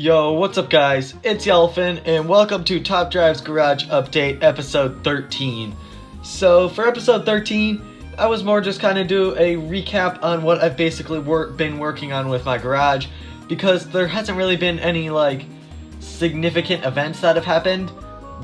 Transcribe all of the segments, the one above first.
Yo, what's up guys? It's Yellowfin and welcome to Top Drive's Garage Update episode 13. So for episode 13, I was more just kind of do a recap on what I've basically been working on with my garage, because there hasn't really been any like significant events that have happened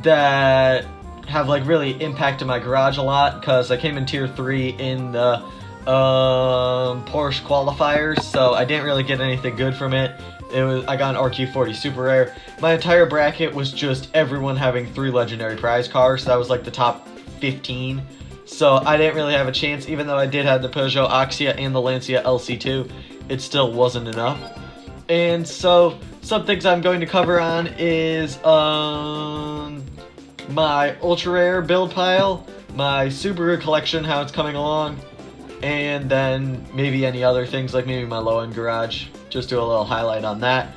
that have like really impacted my garage a lot, because I came in tier 3 in the Porsche qualifiers, so I didn't really get anything good from it. I got an RQ40 super rare. My entire bracket was just everyone having 3 legendary prize cars. So that was like the top 15. So I didn't really have a chance, even though I did have the Peugeot Axia and the Lancia LC2. It still wasn't enough. And so some things I'm going to cover on is my ultra rare build pile, my Subaru collection, how it's coming along, and then maybe any other things like maybe my low-end garage. Just do a little highlight on that.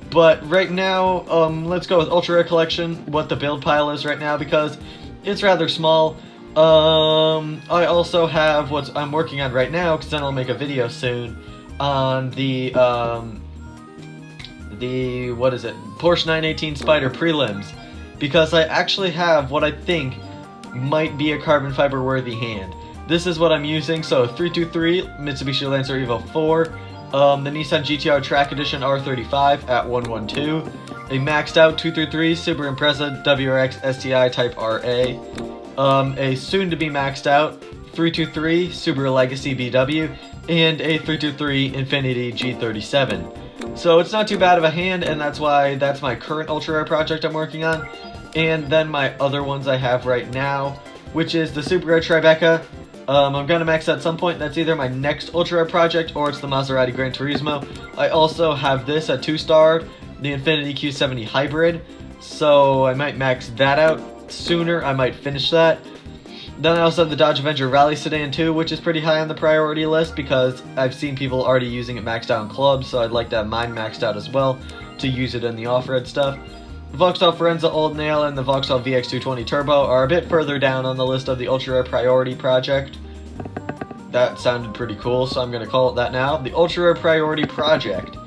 But right now, let's go with ultra rare collection, what the build pile is right now, because it's rather small. I also have what I'm working on right now, because then I'll make a video soon on the what is it, Porsche 918 Spyder prelims, because I actually have what I think might be a carbon fiber worthy hand. This is what I'm using. So 323 Mitsubishi Lancer Evo 4, the Nissan GTR Track Edition R35 at 112, a maxed out 233 Subaru Impreza Wrx Sti Type RA, a soon to be maxed out 323 Subaru Legacy BW, and a 323 Infiniti G37. So it's not too bad of a hand, and that's why that's my current ultra rare project I'm working on. And then my other ones I have right now, which is the Super Rare Tribeca. I'm going to max at some point. That's either my next ultra rare project or it's the Maserati Gran Turismo. I also have this at 2-star, the Infiniti Q70 Hybrid, so I might max that out sooner. I might finish that. Then I also have the Dodge Avenger Rally Sedan 2, which is pretty high on the priority list because I've seen people already using it maxed out in clubs, so I'd like to have mine maxed out as well to use it in the off-road stuff. The Vauxhall Forenza Old Nail and the Vauxhall VX220 Turbo are a bit further down on the list of the Ultra Rare Priority Project. That sounded pretty cool, so I'm going to call it that now. The Ultra Rare Priority Project.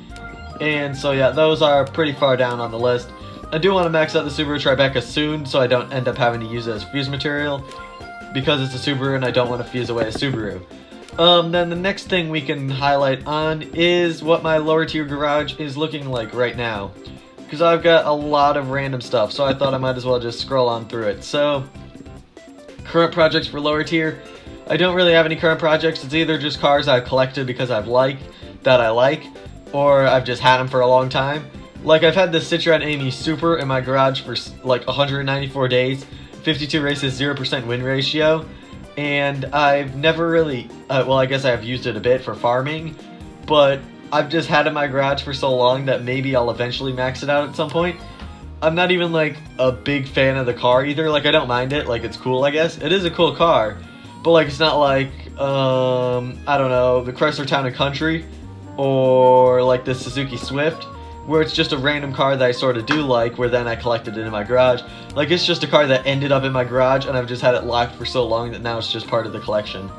And so yeah, those are pretty far down on the list. I do want to max out the Subaru Tribeca soon, so I don't end up having to use it as fuse material, because it's a Subaru and I don't want to fuse away a Subaru. Then the next thing we can highlight on is what my lower tier garage is looking like right now, because I've got a lot of random stuff, so I thought I might as well just scroll on through it. So, current projects for lower tier. I don't really have any current projects. It's either just cars I've collected because I like, or I've just had them for a long time. Like, I've had this Citroen Amy Super in my garage for like 194 days, 52 races, 0% win ratio, and I've never really, well, I guess I've used it a bit for farming, but I've just had it in my garage for so long that maybe I'll eventually max it out at some point. I'm not even like a big fan of the car either. Like, I don't mind it. Like, it's cool, I guess. It is a cool car, but like, it's not like, I don't know, the Chrysler Town & Country or like the Suzuki Swift, where it's just a random car that I sort of do like, where then I collected it in my garage. Like, it's just a car that ended up in my garage and I've just had it locked for so long that now it's just part of the collection.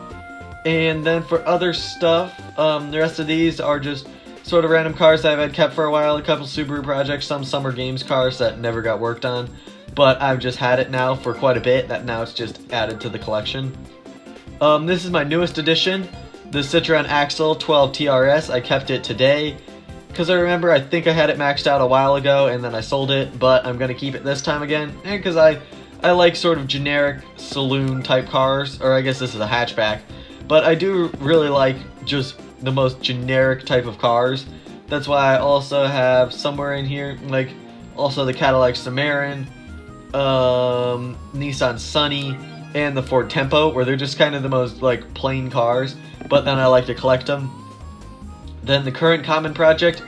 And then for other stuff, the rest of these are just sort of random cars that I've had kept for a while, a couple Subaru projects, some Summer Games cars that never got worked on, but I've just had it now for quite a bit, that now it's just added to the collection. This is my newest addition, the Citroen Axle 12 TRS. I kept it today, because I remember I think I had it maxed out a while ago and then I sold it, but I'm going to keep it this time again, because I like sort of generic saloon type cars, or I guess this is a hatchback. But I do really like just the most generic type of cars. That's why I also have somewhere in here, like, also the Cadillac Cimarron, Nissan Sunny, and the Ford Tempo, where they're just kind of the most, like, plain cars, but then I like to collect them. Then the current common project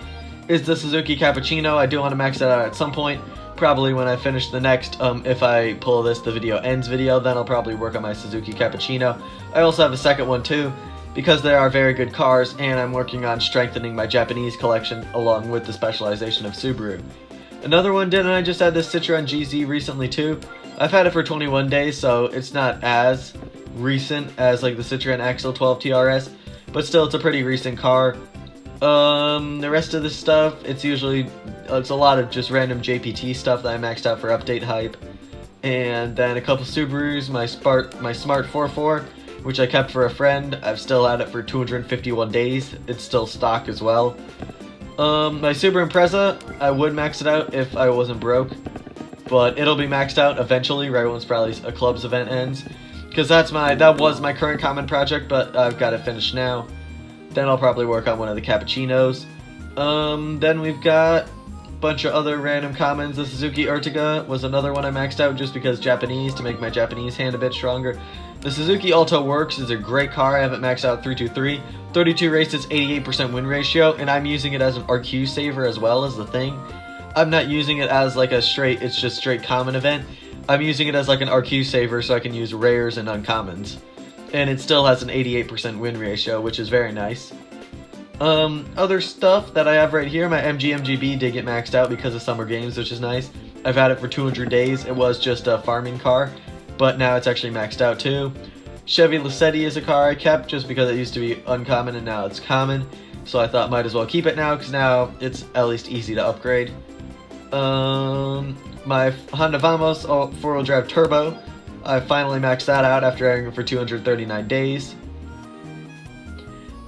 is the Suzuki Cappuccino. I do want to max that out at some point, probably when I finish the next, if I pull this the video ends video, then I'll probably work on my Suzuki Cappuccino. I also have a second one too, because they are very good cars, and I'm working on strengthening my Japanese collection along with the specialization of Subaru. Another one, didn't I just had this Citroen GZ recently too? I've had it for 21 days, so it's not as recent as like the Citroen Axle 12 TRS, but still it's a pretty recent car. The rest of the stuff, it's usually it's a lot of just random JPT stuff that I maxed out for update hype. And then a couple Subarus, my Smart 44, which I kept for a friend. I've still had it for 251 days. It's still stock as well. My Subaru Impreza, I would max it out if I wasn't broke, but it'll be maxed out eventually, right once probably a club's event ends, because that was my current common project, but I've got it finished now. Then I'll probably work on one of the cappuccinos. Then we've got bunch of other random commons. The Suzuki Ertiga was another one I maxed out just because Japanese, to make my Japanese hand a bit stronger. The Suzuki Alto Works is a great car. I have it maxed out 323. 32 races, 88% win ratio, and I'm using it as an RQ saver as well as the thing. I'm not using it as like a straight, it's just straight common event. I'm using it as like an RQ saver so I can use rares and uncommons. And it still has an 88% win ratio, which is very nice. Other stuff that I have right here, my MGB did get maxed out because of Summer Games, which is nice. I've had it for 200 days. It was just a farming car, but now it's actually maxed out too. Chevy Lucetti is a car I kept just because it used to be uncommon and now it's common. So I thought might as well keep it now because now it's at least easy to upgrade. My Honda Vamos four-wheel drive turbo, I finally maxed that out after having it for 239 days.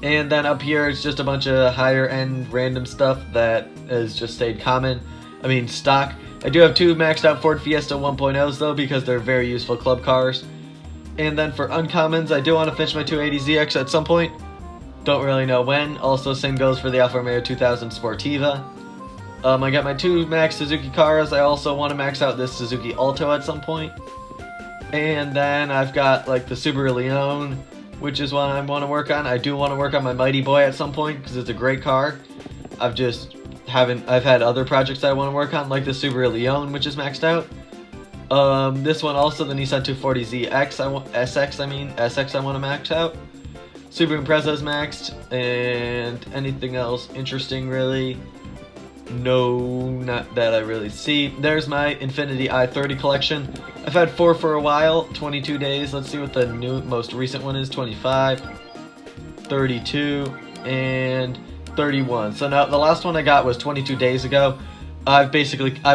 And then up here it's just a bunch of higher end random stuff that has just stayed stock. I do have two maxed out Ford Fiesta 1.0s though because they're very useful club cars. And then for uncommons, I do want to finish my 280ZX at some point. Don't really know when. Also, same goes for the Alfa Romeo 2000 Sportiva. I got my two max Suzuki cars. I also want to max out this Suzuki Alto at some point. And then I've got like the Subaru Leon, which is one I want to work on. I do want to work on my Mighty Boy at some point because it's a great car. I've had other projects I want to work on, like the Subaru Leon, which is maxed out. This one also, the Nissan 240Z SX I want to max out. Subaru Impreza is maxed, and anything else interesting really? No, not that I really see. There's my Infiniti I30 Collection. I've had 4 for a while, 22 days. Let's see what the most recent one is, 25, 32, and 31. So now the last one I got was 22 days ago. I've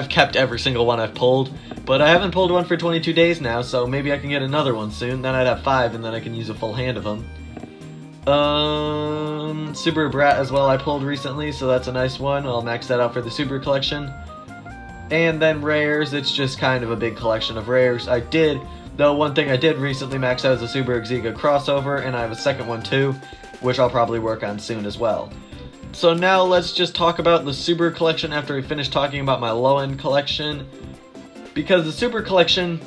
kept every single one I've pulled, but I haven't pulled one for 22 days now, so maybe I can get another one soon. Then I'd have 5, and then I can use a full hand of them. Subaru Brat as well I pulled recently, so that's a nice one. I'll max that out for the Subaru collection. And then rares, it's just kind of a big collection of rares. One thing I did recently max out is a Subaru Xiga crossover, and I have a second one too, which I'll probably work on soon as well. So now let's just talk about the Subaru collection after we finish talking about my low-end collection, because the Subaru collection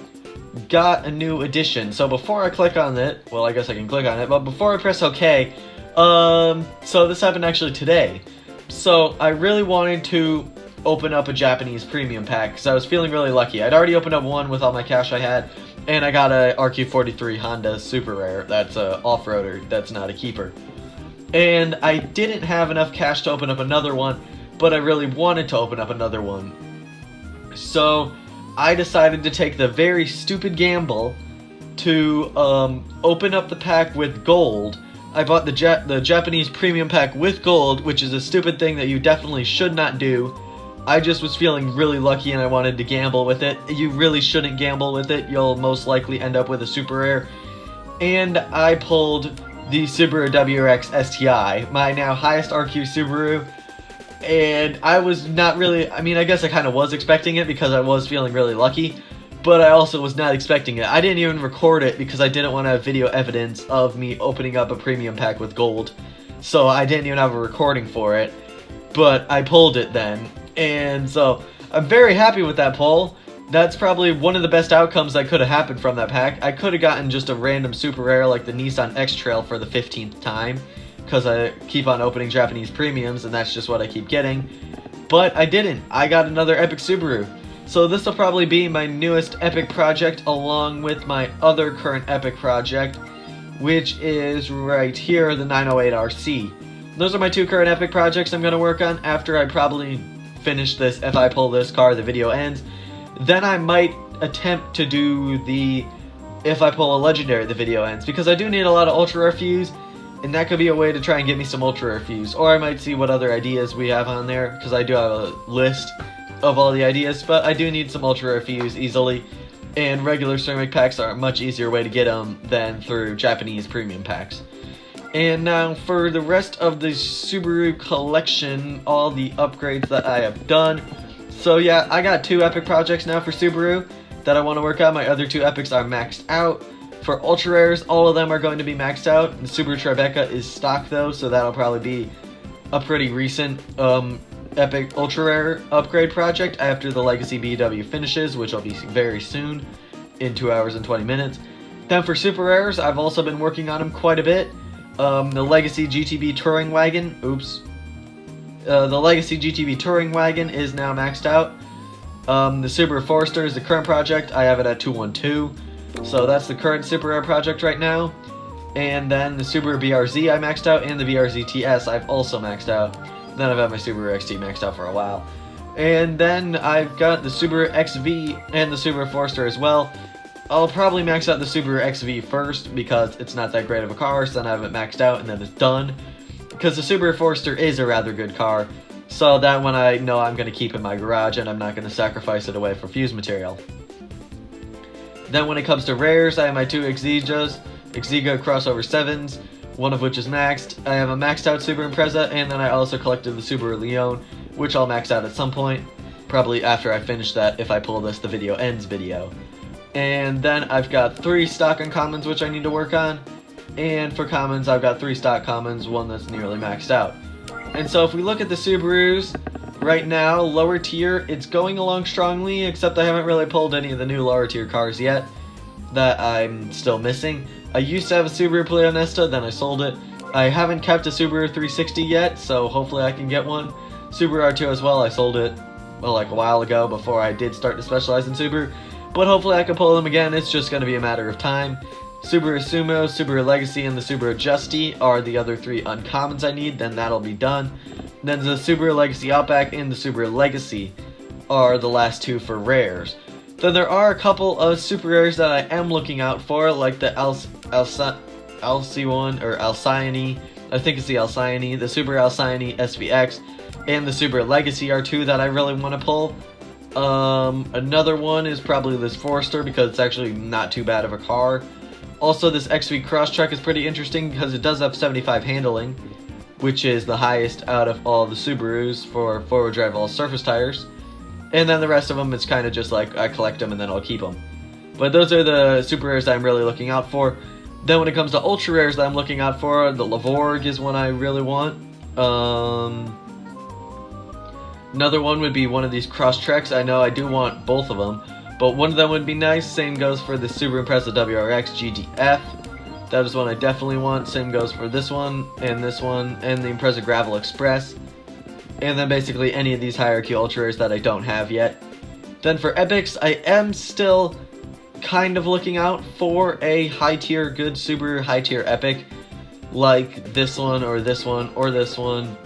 got a new edition. So before I click on it, well, I guess I can click on it, but before I press OK, so this happened actually today. So I really wanted to open up a Japanese premium pack because I was feeling really lucky. I'd already opened up one with all my cash I had, and I got a RQ43 Honda Super Rare. That's a off-roader, that's not a keeper. And I didn't have enough cash to open up another one, but I really wanted to open up another one. So I decided to take the very stupid gamble to open up the pack with gold. I bought the Japanese premium pack with gold, which is a stupid thing that you definitely should not do. I just was feeling really lucky and I wanted to gamble with it. You really shouldn't gamble with it. You'll most likely end up with a super rare. And I pulled the Subaru Wrx Sti, my now highest RQ Subaru. And I was not really, I guess I kind of was expecting it because I was feeling really lucky, but I also was not expecting it. I didn't even record it because I didn't want to have video evidence of me opening up a premium pack with gold. So I didn't even have a recording for it, but I pulled it then. And so I'm very happy with that pull. That's probably one of the best outcomes that could have happened from that pack. I could have gotten just a random super rare like the Nissan X-Trail for the 15th time, because I keep on opening Japanese premiums and that's just what I keep getting. But I didn't. I got another epic Subaru. So this will probably be my newest epic project along with my other current epic project, which is right here, the 908RC. Those are my two current epic projects I'm going to work on after I probably finish this. If I pull this car, the video ends. Then I might attempt to do the if I pull a legendary, the video ends, because I do need a lot of ultra rare fuse. and that could be a way to try and get me some ultra rare fuse, or I might see what other ideas we have on there, because I do have a list of all the ideas, but I do need some ultra rare fuse easily, and regular ceramic packs are a much easier way to get them than through Japanese premium packs. And now for the rest of the Subaru collection, all the upgrades that I have done. So yeah, I got 2 epic projects now for Subaru that I want to work on. My other 2 epics are maxed out. For ultra rares, all of them are going to be maxed out. The Subaru Tribeca is stock though, so that'll probably be a pretty recent epic ultra rare upgrade project after the Legacy BW finishes, which will be very soon, in 2 hours and 20 minutes. Then for super rares, I've also been working on them quite a bit. The Legacy GTB Touring Wagon, the Legacy GTB Touring Wagon is now maxed out. The Subaru Forester is the current project. I have it at 212. So that's the current super rare project right now. And then the Subaru BRZ I maxed out, and the BRZ TS I've also maxed out. Then I've had my Subaru XT maxed out for a while. And then I've got the Subaru XV and the Subaru Forester as well. I'll probably max out the Subaru XV first because it's not that great of a car, so then I have it maxed out and then it's done. Because the Subaru Forester is a rather good car, so that one I know I'm going to keep in my garage and I'm not going to sacrifice it away for fuse material. Then when it comes to rares, I have my 2 Exiga crossover 7s, one of which is maxed. I have a maxed out Subaru Impreza, and then I also collected the Subaru Leon, which I'll max out at some point, probably after I finish that if I pull this the video ends video. And then I've got 3 stock uncommons which I need to work on, and for commons I've got 3 stock commons, one that's nearly maxed out. And so if we look at the Subarus, right now, lower tier, it's going along strongly, except I haven't really pulled any of the new lower tier cars yet that I'm still missing. I used to have a Subaru Palio Nesta, then I sold it. I haven't kept a Subaru 360 yet, so hopefully I can get one. Subaru R2 as well, I sold it, well, like a while ago before I did start to specialize in Subaru. But hopefully I can pull them again, it's just going to be a matter of time. Subaru Sumo, Subaru Legacy, and the Subaru Justy are the other 3 uncommons I need, then that'll be done. Then the Subaru Legacy Outback and the Subaru Legacy are the last 2 for rares. Then there are a couple of super rares that I am looking out for, like the Alcyone, or Alcyone, I think it's the Alcyone, the Subaru Alcyone SVX, and the Subaru Legacy are 2 that I really want to pull. Another one is probably this Forester because it's actually not too bad of a car. Also, this XV Crosstrek is pretty interesting because it does have 75 handling, which is the highest out of all the Subarus for forward drive all surface tires. And then the rest of them, it's kind of just like I collect them and then I'll keep them. But those are the super rares that I'm really looking out for. Then when it comes to ultra rares that I'm looking out for, the Lavorg is one I really want. Another one would be one of these Crosstreks. I know I do want both of them, but one of them would be nice. Same goes for the Subaru Impreza WRX GDF. That is one I definitely want. Same goes for this one, and the Impreza Gravel Express. And then basically any of these hierarchy ultra rares that I don't have yet. Then for epics, I am still kind of looking out for a high tier, good Subaru high tier epic, like this one, or this one, or this one,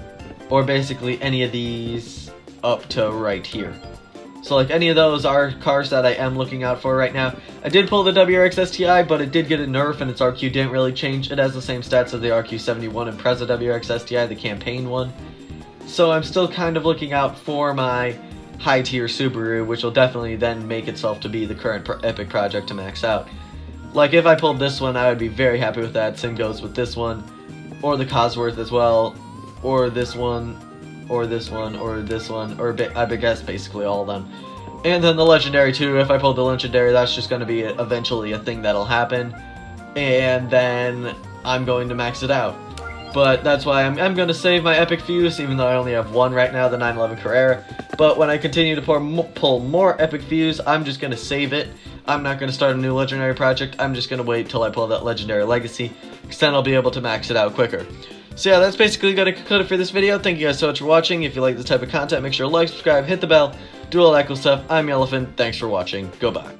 or basically any of these up to right here. So like any of those are cars that I am looking out for right now. I did pull the Wrx Sti, but it did get a nerf and its RQ didn't really change. It has the same stats as the RQ71 Impreza Wrx Sti, the campaign one. So I'm still kind of looking out for my high tier Subaru, which will definitely then make itself to be the current epic project to max out. Like if I pulled this one, I would be very happy with that. Same goes with this one, or the Cosworth as well, or this one, or this one, or this one, or I guess basically all of them. And then the Legendary too. If I pulled the Legendary, that's just going to be eventually a thing that'll happen, and then I'm going to max it out. But that's why I'm going to save my epic fuse, even though I only have one right now, the 911 Carrera. But when I continue to pull more epic fuse, I'm just going to save it. I'm not going to start a new Legendary project. I'm just going to wait till I pull that Legendary Legacy, because then I'll be able to max it out quicker. So yeah, that's basically going to conclude it for this video. Thank you guys so much for watching. If you like this type of content, make sure to like, subscribe, hit the bell, do all that cool stuff. I'm Elephant. Thanks for watching. Goodbye.